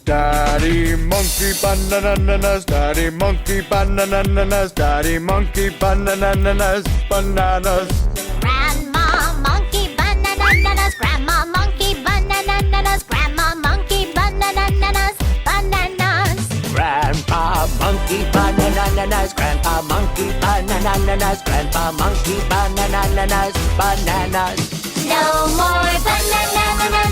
Daddy monkey bananas, Daddy monkey bananas, Daddy monkey bananas, bananas. Grandma monkey bananas, Grandma monkey bananas, Grandma monkey bananas, bananas. Grandpa monkey bananas, Grandpa monkey bananas, Grandpa monkey bananas, bananas. No more bananas.